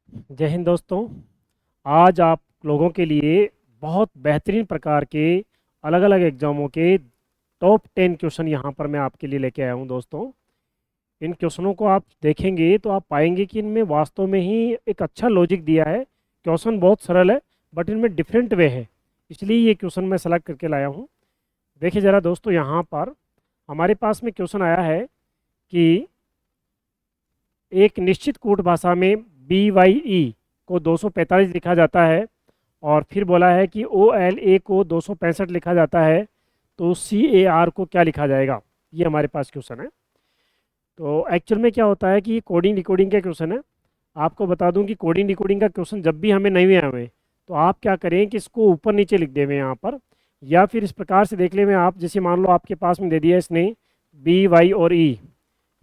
जय हिंद दोस्तों। आज आप लोगों के लिए बहुत बेहतरीन प्रकार के अलग अलग एग्जामों के टॉप 10 क्वेश्चन यहाँ पर मैं आपके लिए लेके आया हूँ दोस्तों। इन क्वेश्चनों को आप देखेंगे तो आप पाएंगे कि इनमें वास्तव में ही एक अच्छा लॉजिक दिया है। क्वेश्चन बहुत सरल है बट इनमें डिफरेंट वे है, इसलिए ये क्वेश्चन मैं सेलेक्ट करके लाया हूँ। देखिए ज़रा दोस्तों, यहाँ पर हमारे पास में क्वेश्चन आया है कि एक निश्चित कूट भाषा में बी वाई ई को 245 लिखा जाता है और फिर बोला है कि ओ एल ए को 265 लिखा जाता है, तो सी ए आर को क्या लिखा जाएगा। ये हमारे पास क्वेश्चन है। तो एक्चुअल में क्या होता है कि कोडिंग डिकोडिंग का क्वेश्चन है। आपको बता दूं कि कोडिंग डिकोडिंग का क्वेश्चन जब भी हमें नहीं आए हुए तो आप क्या करें कि इसको ऊपर नीचे लिख देवें यहाँ पर, या फिर इस प्रकार से देख लें आप। जैसे मान लो आपके पास में दे दिया इसने बी वाई और ई,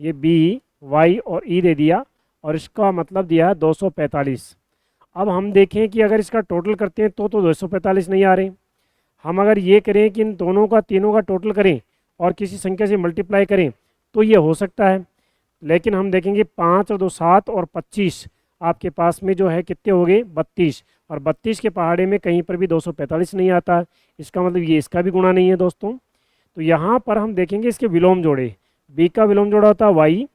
ये बी वाई और ई दे दिया और इसका मतलब दिया है 245। अब हम देखें कि अगर इसका टोटल करते हैं तो 245 नहीं आ रहे। हम अगर ये करें कि इन दोनों का तीनों का टोटल करें और किसी संख्या से मल्टीप्लाई करें तो ये हो सकता है। लेकिन हम देखेंगे 5 और 2 7 और 25 आपके पास में जो है कितने हो गए 32, और 32 के पहाड़े में कहीं पर भी 245 नहीं आता है। इसका मतलब ये इसका भी गुणा नहीं है दोस्तों। तो यहाँ पर हम देखेंगे इसके विलोम जोड़े। बी का विलोम जोड़ा होता है वाई,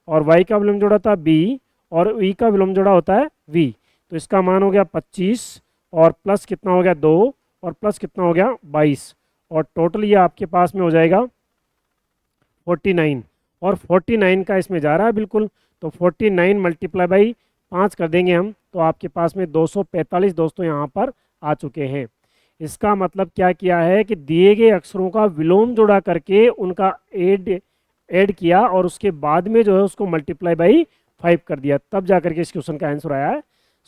और वाई का विलोम जोड़ा होता है बी, और ई का विलोम जोड़ा होता है वी। तो इसका मान हो गया 25 और प्लस कितना हो गया 2 और प्लस कितना हो गया 22, और टोटल ये आपके पास में हो जाएगा 49। और 49 का इसमें जा रहा है बिल्कुल, तो 49 मल्टीप्लाई बाई 5 कर देंगे हम तो आपके पास में 245 दोस्तों यहाँ पर आ चुके हैं। इसका मतलब क्या किया है कि दिए गए अक्षरों का विलोम जोड़ा करके उनका ऐड किया और उसके बाद में जो है उसको मल्टीप्लाई बाई 5 कर दिया, तब जा करके इस क्वेश्चन का आंसर आया है।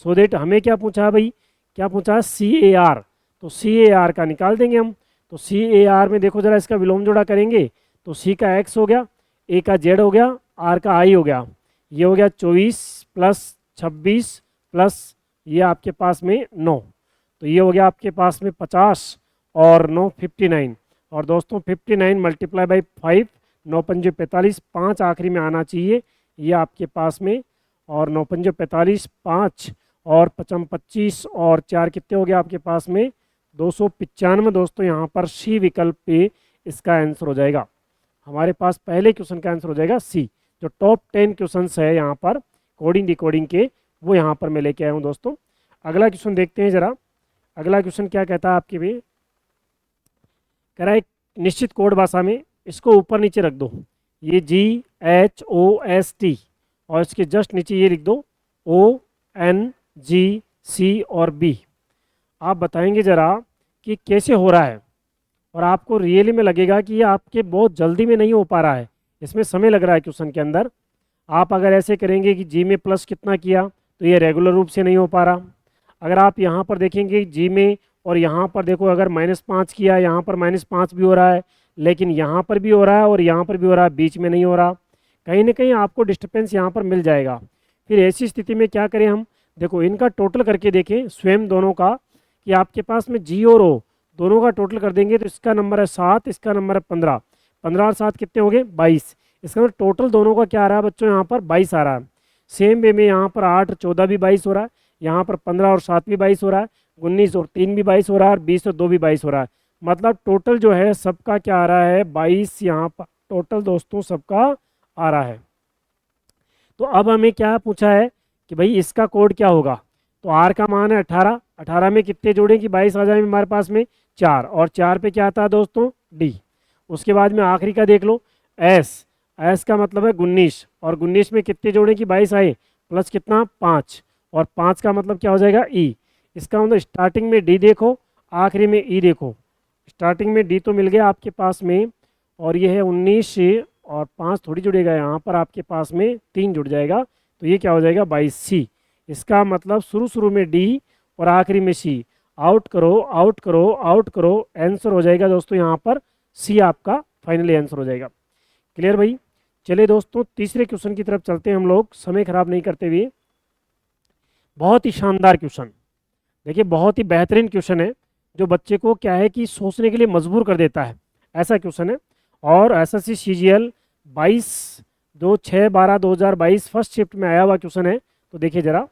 सो देट हमें क्या पूछा है भाई, क्या पूछा है सी ए आर। तो सी ए आर का निकाल देंगे हम। तो सी ए आर में देखो जरा, इसका विलोम जोड़ा करेंगे तो सी का एक्स हो गया, ए का जेड हो गया, आर का आई हो गया। ये हो गया 24 प्लस 26 प्लस ये आपके पास में 9, तो ये हो गया आपके पास में 50 और 9 59। और दोस्तों 59 मल्टीप्लाई बाई 5, 9 पंजे 45, 5 आखिरी में आना चाहिए ये आपके पास में, और 9 पंजे 45, 5 और 55 25 और 4 कितने हो गया आपके पास में 295 दोस्तों। यहाँ पर सी विकल्प पे इसका आंसर हो जाएगा। हमारे पास पहले क्वेश्चन का आंसर हो जाएगा सी। जो टॉप 10 क्वेश्चन है यहाँ पर कोडिंग डिकोडिंग के, वो यहाँ पर मैं लेके आया हूँ दोस्तों। अगला क्वेश्चन देखते हैं जरा। अगला क्वेश्चन क्या कहता है आपके भी, कह रहा है एक निश्चित कोड भाषा में इसको ऊपर नीचे रख दो, ये GHOST, और इसके जस्ट नीचे ये लिख दो ONGC और B। आप बताएंगे ज़रा कि कैसे हो रहा है, और आपको रियली में लगेगा कि ये आपके बहुत जल्दी में नहीं हो पा रहा है, इसमें समय लग रहा है क्वेश्चन के अंदर। आप अगर ऐसे करेंगे कि जी में प्लस कितना किया तो ये रेगुलर रूप से नहीं हो पा रहा। अगर आप यहाँ पर देखेंगे जी में, और यहाँ पर देखो अगर -5 किया, यहाँ पर -5 भी हो रहा है, लेकिन यहाँ पर भी हो रहा है और यहाँ पर भी हो रहा है, बीच में नहीं हो रहा। कहीं ना कहीं आपको डिस्टर्बेंस यहाँ पर मिल जाएगा। फिर ऐसी स्थिति में क्या करें हम, देखो इनका टोटल करके देखें स्वयं दोनों का, कि आपके पास में जी और ओ दोनों का टोटल कर देंगे तो इसका नंबर है 7, इसका नंबर है 15, 15 और 7 कितने हो गए 22। इसका मतलब टोटल दोनों का क्या आ रहा है बच्चों, यहाँ पर 22 आ रहा है। सेम वे में यहाँ पर 8 और 14 भी 22 हो रहा है, यहाँ पर 15 और 7 भी 22 हो रहा है, 19 और 3 भी 22 हो रहा है, और 20 और 2 भी 22 हो रहा है। मतलब टोटल जो है सबका क्या आ रहा है 22 यहाँ पर टोटल दोस्तों सबका आ रहा है। तो अब हमें क्या पूछा है कि भाई इसका कोड क्या होगा। तो आर का मान है 18, 18 में कितने जोड़ें कि 22 आ जाए हमारे पास में 4, और 4 पे क्या आता है दोस्तों डी। उसके बाद में आखिरी का देख लो एस, एस का मतलब है 19, और 19 में कितने जोड़ें कि 22 आए, प्लस कितना 5, और 5 का मतलब क्या हो जाएगा ई। इसका मतलब स्टार्टिंग में डी देखो, आखिरी में ई देखो। स्टार्टिंग में डी तो मिल गया आपके पास में, और ये है 19 और 5 थोड़ी जुड़ेगा, यहाँ पर आपके पास में 3 जुड़ जाएगा, तो ये क्या हो जाएगा 22C। इसका मतलब शुरू शुरू में डी और आखिरी में सी। आउट करो आउट करो आउट करो, आंसर हो जाएगा दोस्तों यहाँ पर सी आपका फाइनली आंसर हो जाएगा। क्लियर भाई। चलिए दोस्तों तीसरे क्वेश्चन की तरफ चलते हैं हम लोग, समय खराब नहीं करते हुए। बहुत ही शानदार क्वेश्चन, देखिए बहुत ही बेहतरीन क्वेश्चन है, जो बच्चे को क्या है कि सोचने के लिए मजबूर कर देता है, ऐसा क्वेश्चन है। और एसएससी सीजीएल 22 2 6 12 2022 फर्स्ट शिफ्ट में आया हुआ क्वेश्चन है। तो देखिए जरा,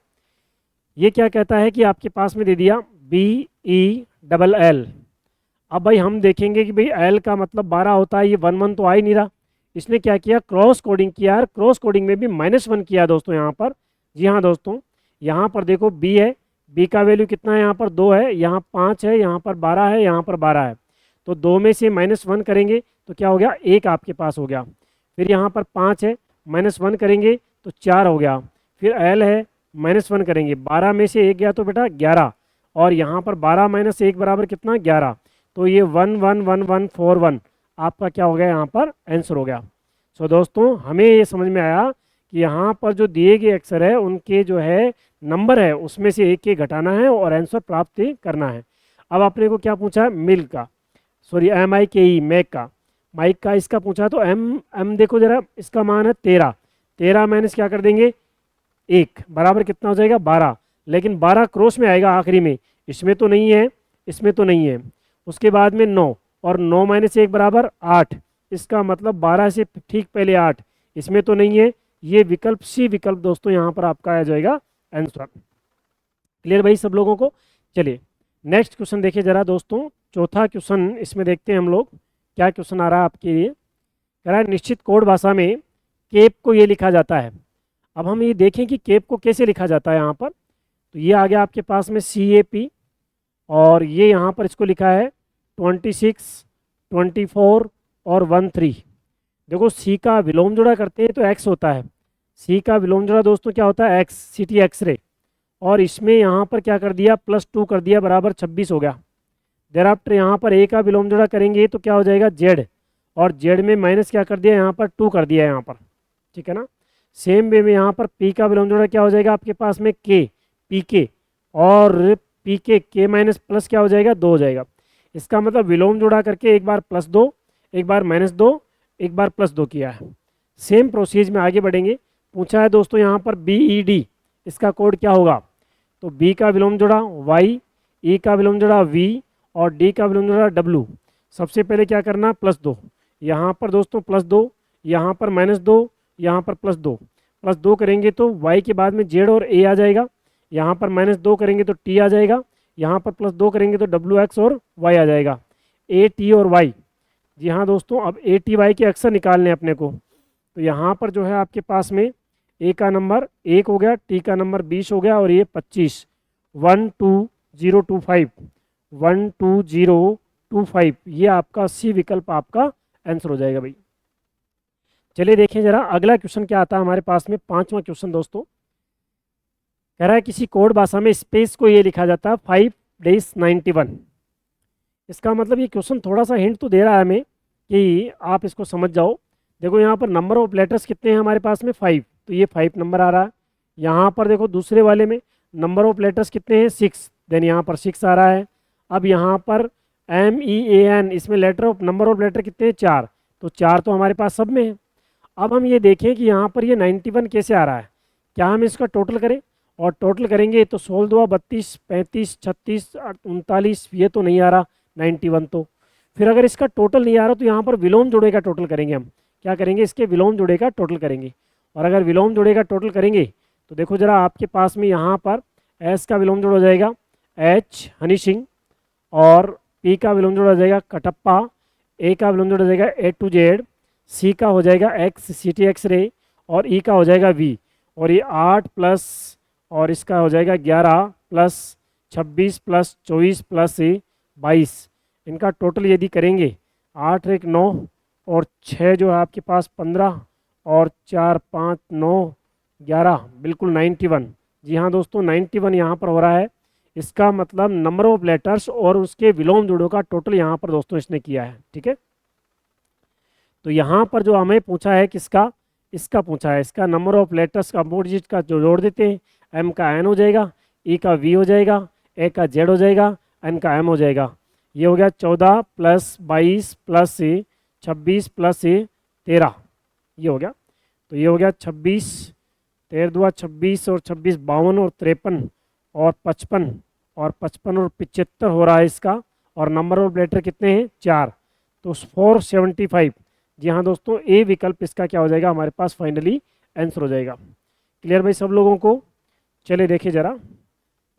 ये क्या कहता है कि आपके पास में दे दिया BE अब भाई हम देखेंगे कि भाई एल का मतलब 12 होता है, ये 1 1 तो आ ही नहीं रहा। इसने क्या किया, क्रॉस कोडिंग किया यार, क्रॉस कोडिंग में भी -1 किया दोस्तों यहाँ पर। जी हाँ दोस्तों, यहाँ पर देखो बी है, बी का वैल्यू कितना है, यहाँ पर 2 है, यहाँ 5 है, यहाँ पर 12 है, यहाँ पर 12 है। तो 2 में से -1 करेंगे तो क्या हो गया, 1 आपके पास हो गया। फिर यहाँ पर 5 है, -1 करेंगे तो 4 हो गया। फिर एल है, -1 करेंगे, 12 में से 1 गया तो बेटा 11, और यहाँ पर 12 - 1 बराबर कितना, 11। तो ये 1 1 1 1 4 1 आपका क्या हो गया, यहाँ पर आंसर हो गया। सो दोस्तों हमें ये समझ में आया कि यहाँ पर जो दिए गए अक्षर है उनके जो है नंबर है उसमें से एक घटाना है और आंसर प्राप्त करना है। अब आपने को क्या पूछा है, मिल का, सॉरी MIKE मैक का, माइक का इसका पूछा, तो एम देखो जरा, इसका मान है 13, 13 माइनस क्या कर देंगे 1 बराबर कितना हो जाएगा 12, लेकिन 12 क्रॉस में आएगा आखिरी में, इसमें तो नहीं है, इसमें तो नहीं है। उसके बाद में 9, और 9 - 1 बराबर 8, इसका मतलब 12 से ठीक पहले 8, इसमें तो नहीं है। ये विकल्प सी विकल्प दोस्तों यहाँ पर आपका आ जाएगा आंसर। क्लियर भाई सब लोगों को। चलिए नेक्स्ट क्वेश्चन देखिए जरा दोस्तों, चौथा क्वेश्चन इसमें देखते हैं हम लोग क्या क्वेश्चन आ रहा है आपके लिए। कह रहा है निश्चित कोड भाषा में केप को ये लिखा जाता है। अब हम ये देखें कि केप को कैसे लिखा जाता है यहाँ पर। तो ये आ गया आपके पास में CAP, और ये यहाँ पर इसको लिखा है 26 24 और 13। देखो सी का विलोम जोड़ा करते हैं तो एक्स होता है, सी का विलोम जोड़ा दोस्तों क्या होता है एक्स, CT एक्सरे, और इसमें यहाँ पर क्या कर दिया +2 कर दिया बराबर 26 हो गया। देर आफ्टर यहाँ पर ए का विलोम जोड़ा करेंगे तो क्या हो जाएगा जेड, और जेड में माइनस क्या कर दिया यहाँ पर 2 कर दिया यहाँ पर, ठीक है ना। सेम वे में यहाँ पर पी का विलोम जोड़ा क्या हो जाएगा आपके पास में के, PK, और के माइनस प्लस क्या हो जाएगा 2 हो जाएगा। इसका मतलब विलोम जोड़ा करके एक बार +2, एक बार -2, एक बार +2 किया है। सेम प्रोसीज में आगे बढ़ेंगे। पूछा है दोस्तों यहाँ पर BED, इसका कोड क्या होगा, तो बी का विलोम जोड़ा Y, ई का विलोम जोड़ा V, और डी का विलोम जोड़ा W। सबसे पहले क्या करना +2, यहाँ पर दोस्तों +2, यहाँ पर -2, यहाँ पर +2, +2 करेंगे तो Y के बाद में Z और A आ जाएगा, यहाँ पर -2 करेंगे तो T आ जाएगा, यहाँ पर +2 करेंगे तो WX और Y आ जाएगा, A T और Y। जी हाँ दोस्तों, अब ATY के अक्सर निकालने हैं अपने को। तो यहाँ पर जो है आपके पास में A का नंबर 1 हो गया, T का नंबर 20 हो गया, और ये 25, 12025, 12025, ये आपका सी विकल्प आपका आंसर हो जाएगा भाई। चलिए देखें जरा अगला क्वेश्चन क्या आता है हमारे पास में, पांचवा क्वेश्चन दोस्तों। कह रहा है किसी कोड भाषा में स्पेस को ये लिखा जाता है 5-91। इसका मतलब ये क्वेश्चन थोड़ा सा हिंट तो दे रहा है हमें कि आप इसको समझ जाओ। देखो यहाँ पर नंबर ऑफ लेटर्स कितने हैं हमारे पास में 5, तो ये 5 नंबर आ रहा है। यहाँ पर देखो दूसरे वाले में नंबर ऑफ लेटर्स कितने हैं 6, देन यहाँ पर 6 आ रहा है। अब यहाँ पर MEAN, इसमें letter of number of letter कितने हैं 4, तो 4 तो हमारे पास सब में है। अब हम ये देखें कि यहाँ पर ये 91 कैसे आ रहा है, क्या हम इसका टोटल करें, और टोटल करेंगे तो 16 2 32 35 36 39, ये तो नहीं आ रहा 91 तो। फिर अगर इसका टोटल नहीं आ रहा तो यहाँ पर विलोम जोड़े का टोटल करेंगे, हम क्या करेंगे इसके विलोम जोड़े का टोटल करेंगे। और अगर विलोम जोड़े का टोटल करेंगे तो देखो जरा आपके पास में यहाँ पर एस का विलोम जोड़ हो जाएगा H हनी सिंह, और P का विलोम जोड़ हो जाएगा कटप्पा, A का विलोम जोड़ हो जाएगा A to Z, C का हो जाएगा X CT एक्सरे, और E का हो जाएगा V, और ये 8 प्लस और इसका हो जाएगा 11 प्लस 26 प्लस 24 प्लस 22, इनका टोटल यदि करेंगे 8 1 9 और 6 जो है आपके पास 15 और 4 5 9 11, बिल्कुल 91। जी हाँ दोस्तों 91 यहाँ पर हो रहा है। इसका मतलब नंबर ऑफ लेटर्स और उसके विलोम जोड़ों का टोटल यहाँ पर दोस्तों इसने किया है, ठीक है। तो यहाँ पर जो हमें पूछा है किसका, इसका पूछा है, इसका नंबर ऑफ लेटर्स का डिजिट का जो जोड़ देते हैं, M का N हो जाएगा, E का V हो जाएगा, A का Z हो जाएगा, N का M हो जाएगा। ये हो गया 14 प्लस 22 प्लस 26 प्लस 13, ये हो गया। तो ये हो गया 26, 13 2 26 और 26 52 और 53 और 55 और 55 और 75 हो रहा है इसका। और नंबर ऑफ लेटर कितने हैं 4, तो 475। जी हाँ दोस्तों, ए विकल्प इसका क्या हो जाएगा हमारे पास फाइनली आंसर हो जाएगा। क्लियर भाई सब लोगों को। चलिए देखिए ज़रा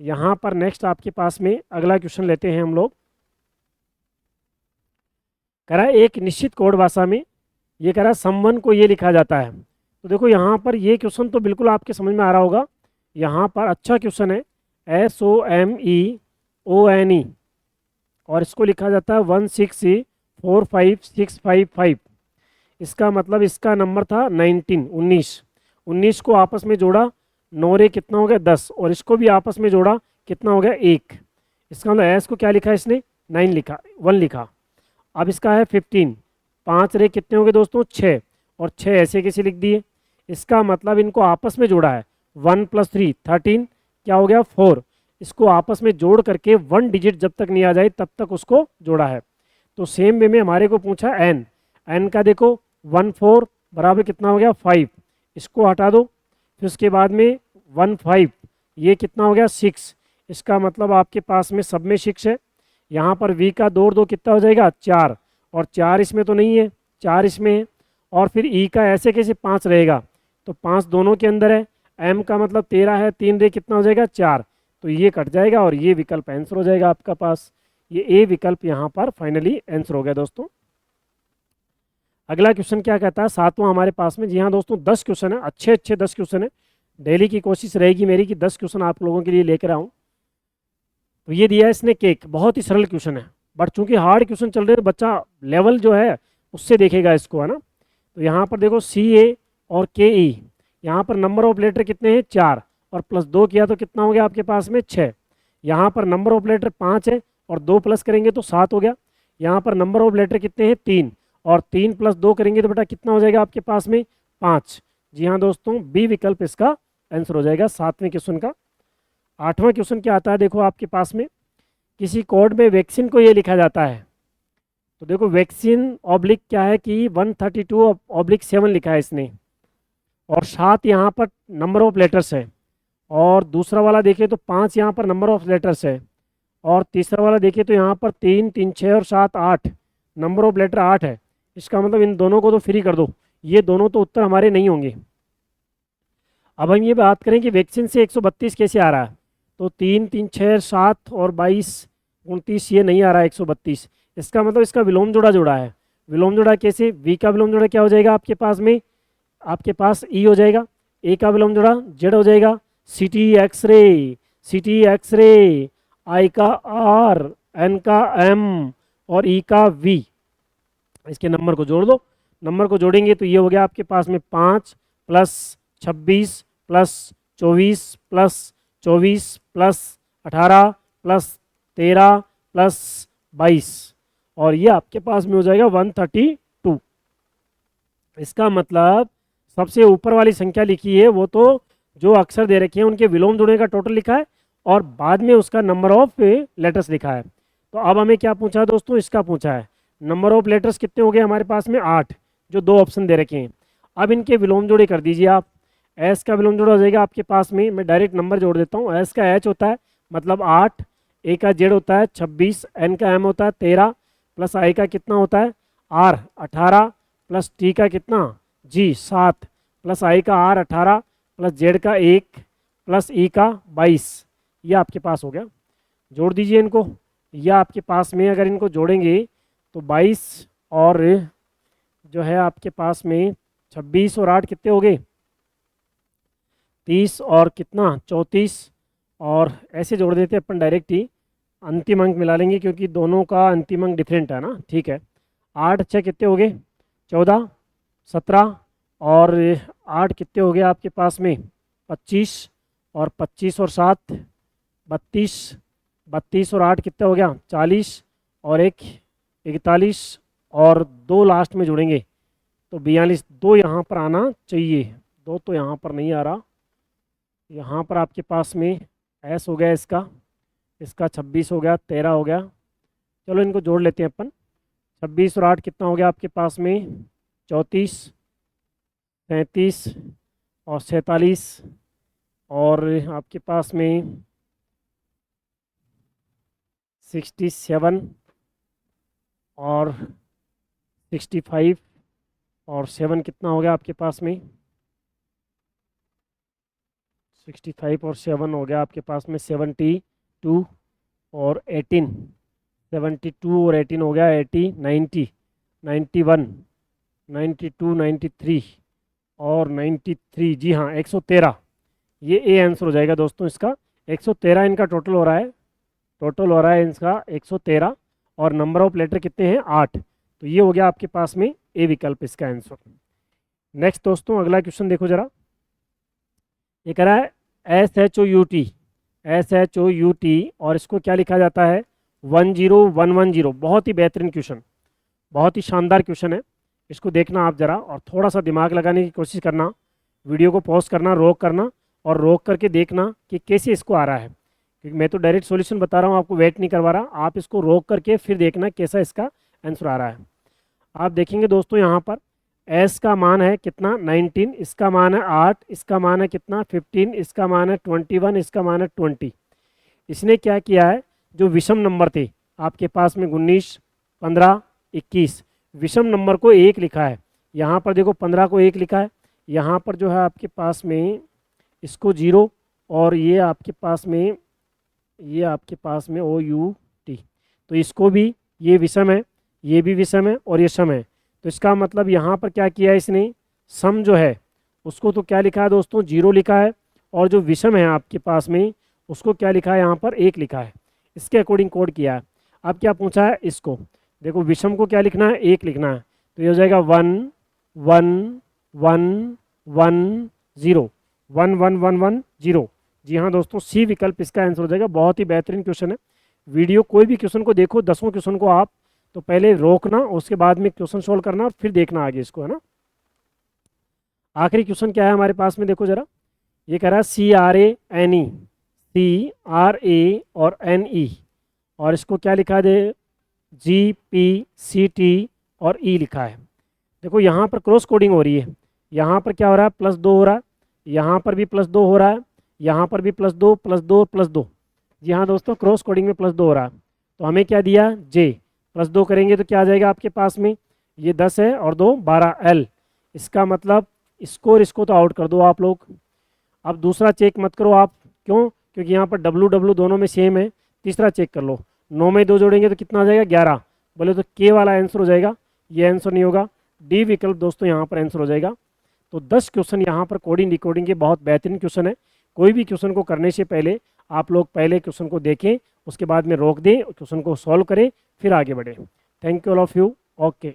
यहाँ पर नेक्स्ट आपके पास में अगला क्वेश्चन लेते हैं हम लोग। कह रहा है एक निश्चित कोड भाषा में ये कह रहा है समवन को ये लिखा जाता है। तो देखो यहाँ पर ये क्वेश्चन तो बिल्कुल आपके समझ में आ रहा होगा। यहाँ पर अच्छा क्वेश्चन है, SOMEONE, और इसको लिखा जाता है 1645655। इसका मतलब इसका नंबर था 19, 19 को आपस में जोड़ा, 9 रे कितना हो गया 10, और इसको भी आपस में जोड़ा, कितना हो गया 1। इसका मतलब एस को क्या लिखा इसने 9 लिखा, 1 लिखा। अब इसका है 15, 5 रे कितने हो गए दोस्तों 6, और 6 ऐसे कैसे लिख दिए। इसका मतलब इनको आपस में जोड़ा है, 1 + 3 13, क्या हो गया 4। इसको आपस में जोड़ करके 1 डिजिट जब तक नहीं आ जाए तब तक उसको जोड़ा है। तो सेम वे में हमारे को पूछा एन, एन का देखो 1 4 बराबर कितना हो गया 5, इसको हटा दो। फिर उसके बाद में 1 5, ये कितना हो गया 6। इसका मतलब आपके पास में सब में 6 है। यहाँ पर v का 2 और 2 कितना हो जाएगा 4, और 4 इसमें तो नहीं है, 4 इसमें है। और फिर e का ऐसे कैसे 5 रहेगा, तो 5 दोनों के अंदर है। m का मतलब 13 है, 3 रे कितना हो जाएगा 4, तो ये कट जाएगा और ये विकल्प आंसर हो जाएगा आपका पास। ये ए विकल्प यहाँ पर फाइनली आंसर हो गया दोस्तों। अगला क्वेश्चन क्या कहता है, सातवां हमारे पास में। जी हाँ दोस्तों, 10 क्वेश्चन है, अच्छे अच्छे 10 क्वेश्चन है। डेली की कोशिश रहेगी मेरी कि 10 क्वेश्चन आप लोगों के लिए लेकर आऊँ। तो ये दिया है इसने केक, बहुत ही सरल क्वेश्चन है, बट चूंकि हार्ड क्वेश्चन चल रहे हैं बच्चा लेवल जो है उससे देखेगा इसको, है ना। तो यहाँ पर देखो CA और KE, यहाँ पर नंबर ऑफ लेटर कितने हैं 4, और +2 किया तो कितना हो गया आपके पास में 6। यहाँ पर नंबर ऑफ लेटर 5 है, और 2 प्लस करेंगे तो 7 हो गया। यहाँ पर नंबर ऑफ लेटर कितने हैं 3, और 3 + 2 करेंगे तो बेटा कितना हो जाएगा आपके पास में 5। जी हाँ दोस्तों, बी विकल्प इसका आंसर हो जाएगा 7वें क्वेश्चन का। 8वां क्वेश्चन क्या आता है देखो आपके पास में, किसी कोड में वैक्सीन को ये लिखा जाता है। तो देखो वैक्सीन ऑब्लिक क्या है कि 132/7 लिखा है इसने, और 7 यहाँ पर नंबर ऑफ लेटर्स है, और दूसरा वाला देखिए तो 5 यहाँ पर नंबर ऑफ लेटर्स है, और तीसरा वाला देखिए तो यहाँ पर 3 3 6 और 7 8 नंबर ऑफ लेटर 8 है। इसका मतलब इन दोनों को तो फ्री कर दो, ये दोनों तो उत्तर हमारे नहीं होंगे। अब हम ये बात करें कि वैक्सीन से 132 कैसे आ रहा है, तो 3 3 6 7 और 22 29 ये नहीं आ रहा है 132। इसका मतलब इसका विलोम जोड़ा जोड़ा है। विलोम जोड़ा कैसे, वी का विलोम जोड़ा क्या हो जाएगा आपके पास में, आपके पास ई हो जाएगा, ए का विलोम जोड़ा जेड हो जाएगा, सिटी एक्सरे, सिटी एक्सरे, आई का आर, एन का एम, और ई का वी। इसके नंबर को जोड़ दो, नंबर को जोड़ेंगे तो ये हो गया आपके पास में 5 + 26 + 24 + 24 + 18 + 13 + 22, और ये आपके पास में हो जाएगा 132। इसका मतलब सबसे ऊपर वाली संख्या लिखी है वो तो जो अक्षर दे रखे हैं उनके विलोम जोड़ने का टोटल लिखा है, और बाद में उसका नंबर ऑफ लेटर्स लिखा है। तो अब हमें क्या पूछा है दोस्तों, इसका पूछा है नंबर ऑफ लेटर्स कितने हो गए हमारे पास में 8, जो 2 ऑप्शन दे रखे हैं। अब इनके विलोम जोड़े कर दीजिए आप। एस का विलोम जोड़ा हो जाएगा आपके पास में, मैं डायरेक्ट नंबर जोड़ देता हूँ। एस का एच होता है मतलब 8, ए का जेड होता है 26, एन का एम होता है 13, प्लस आई का कितना होता है आर 18, प्लस टी का कितना जी 7, प्लस आई का आर 18, प्लस जेड का 1, प्लस ई का 22। ये आपके पास हो गया, जोड़ दीजिए इनको। यह आपके पास में अगर इनको जोड़ेंगे तो 22 और जो है आपके पास में 26 और 8 कितने हो गए 30, और कितना 34, और ऐसे जोड़ देते हैं अपन डायरेक्ट ही, अंतिम अंक मिला लेंगे क्योंकि दोनों का अंतिम अंक डिफरेंट है ना। ठीक है, 8 6 कितने हो गए 14, 17, और 8 कितने हो गए आपके पास में 25, और 25 और 7 32, 32 और 8 कितना हो गया 40, और 1 41, और 2 लास्ट में जोड़ेंगे तो 42। 2 यहाँ पर आना चाहिए, 2 तो यहाँ पर नहीं आ रहा। यहाँ पर आपके पास में एस हो गया इसका, इसका 26 हो गया, 13 हो गया। चलो इनको जोड़ लेते हैं अपन। 26 और 8 कितना हो गया आपके पास में 34, 37 और 47, और आपके पास में 67 और 65, और 7 कितना हो गया आपके पास में 65 और 7 हो गया आपके पास में 72 और 18, 72 और 18 हो गया 80, 90, 91, 92, 93 और 93। जी हाँ, 113। ये ए आंसर हो जाएगा दोस्तों इसका। 113 इनका टोटल हो रहा है, टोटल हो रहा है इसका 113। और नंबर ऑफ लेटर कितने हैं? 8। तो ये हो गया आपके पास में ए विकल्प इसका आंसर। नेक्स्ट दोस्तों अगला क्वेश्चन देखो जरा। ये कह रहा है SHOUT, SHOUT और इसको क्या लिखा जाता है? 10110। बहुत ही बेहतरीन क्वेश्चन, बहुत ही शानदार क्वेश्चन है। इसको देखना आप ज़रा और थोड़ा सा दिमाग लगाने की कोशिश करना। वीडियो को पॉज करना, रोक करना और रोक करके देखना कि कैसे इसको आ रहा है, क्योंकि मैं तो डायरेक्ट सॉल्यूशन बता रहा हूँ, आपको वेट नहीं करवा रहा। आप इसको रोक करके फिर देखना कैसा इसका आंसर आ रहा है। आप देखेंगे दोस्तों यहाँ पर एस का मान है कितना? 19, इसका मान है 8, इसका मान है कितना? 15, इसका मान है 21, इसका मान है 20। इसने क्या किया है, जो विषम नंबर थे आपके पास में 19, 15, 21, विषम नंबर को 1 लिखा है। यहाँ पर देखो 15 को 1 लिखा है, यहाँ पर जो है आपके पास में इसको 0, और ये आपके पास में OUT। तो इसको भी, ये विषम है, ये भी विषम है और ये सम है। तो इसका मतलब यहाँ पर क्या किया है इसने, सम जो है उसको तो क्या लिखा है दोस्तों? 0 लिखा है, और जो विषम है आपके पास में उसको क्या लिखा है? यहाँ पर 1 लिखा है। इसके अकॉर्डिंग कोड किया है। अब क्या पूछा है इसको, देखो विषम को क्या लिखना है? 1 लिखना है। तो ये हो जाएगा 1 1 1 1 0, 1 1 1 1 0। जी हाँ दोस्तों, सी विकल्प इसका आंसर हो जाएगा। बहुत ही बेहतरीन क्वेश्चन है। वीडियो कोई भी क्वेश्चन को देखो, 10वां क्वेश्चन को आप तो पहले रोकना, उसके बाद में क्वेश्चन सोल्व करना और फिर देखना आगे इसको, है ना। आखिरी क्वेश्चन क्या है हमारे पास में, देखो जरा। ये कह रहा है CRANE, CRA और NE, और इसको क्या लिखा है? GPCT और E लिखा है। देखो यहाँ पर क्रॉस कोडिंग हो रही है। यहाँ पर क्या हो रहा है? +2 हो रहा है, यहाँ पर भी +2 हो रहा है, यहाँ पर भी +2 +2 +2। जी हाँ दोस्तों, क्रॉस कोडिंग में +2 हो रहा है। तो हमें क्या दिया? J। +2 करेंगे तो क्या आ जाएगा आपके पास में? ये 10 है और 2 12 L। इसका मतलब इसको और इसको तो आउट कर दो आप लोग। अब दूसरा चेक मत करो आप, क्यों? क्योंकि यहाँ पर W दोनों में सेम है। तीसरा चेक कर लो, 9 में 2 जोड़ेंगे तो कितना आ जाएगा? 11। बोले तो K वाला आंसर हो जाएगा, ये आंसर नहीं होगा। डी विकल्प दोस्तों यहाँ पर आंसर हो जाएगा। तो 10 क्वेश्चन यहाँ पर कोडिंग डिकोडिंग के बहुत बेहतरीन क्वेश्चन है। कोई भी क्वेश्चन को करने से पहले आप लोग पहले क्वेश्चन को देखें, उसके बाद में रोक दें, क्वेश्चन को सॉल्व करें, फिर आगे बढ़ें। Thank you all of you. Okay.